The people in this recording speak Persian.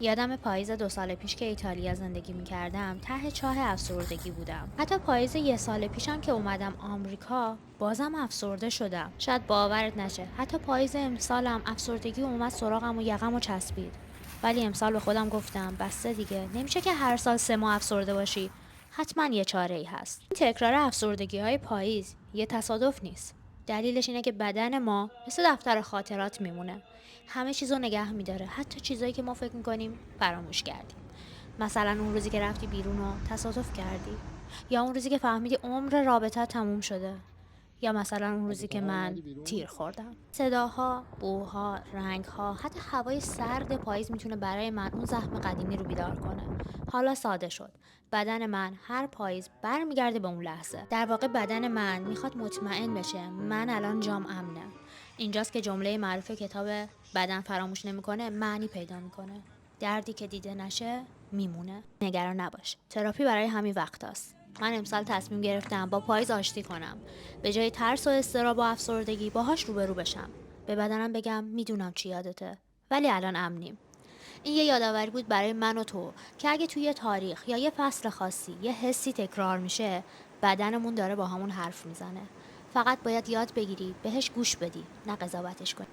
یادم پاییز 2 سال پیش که ایتالیا زندگی میکردم ته چاه افسردگی بودم. حتی پاییز 1 سال پیشم که اومدم آمریکا بازم افسرده شدم. شاید باورت نشه حتی پاییز امسالم افسردگی اومد سراغم و یقم و چسبید. ولی امسال به خودم گفتم بسته دیگه، نمیشه که هر سال 3 ماه افسرده باشی. حتما یه چاره ای هست. این تکرار افسردگی های پاییز یه تصادف نیست. دلیلش اینه که بدن ما مثل دفتر خاطرات میمونه. همه چیزو نگه میداره، حتی چیزایی که ما فکر میکنیم فراموش کردیم. مثلا اون روزی که رفتی بیرون و تصادف کردی، یا اون روزی که فهمیدی عمر رابطه تموم شده، یا مثلا اون اگه روزی که فقط من اومدی بیرون. تیر خوردم. صداها، بوها، رنگها، حتی هوای سرد پاییز میتونه برای من اون زخم قدیمی رو بیدار کنه. حالا ساده شد. بدن من هر پاییز برمیگرده به اون لحظه. در واقع بدن من میخواد مطمئن بشه من الان جام امنه. اینجاست که جمله معروف کتاب بدن فراموش نمیکنه معنی پیدا میکنه. دردی که دیده نشه میمونه. نگران نباش. تراپی برای همین وقتاست. من امسال تصمیم گرفتم با پاییز آشتی کنم. به جای ترس و اضطراب و افسردگی باهاش روبرو بشم. به بدنم بگم میدونم چی یادته، ولی الان امنیم. این یه یادآوری بود برای من و تو که اگه توی یه تاریخ یا یه فصل خاصی یه حسی تکرار میشه، بدنمون داره با همون حرف میزنه. فقط باید یاد بگیری بهش گوش بدی، نه قضاوتش کنی.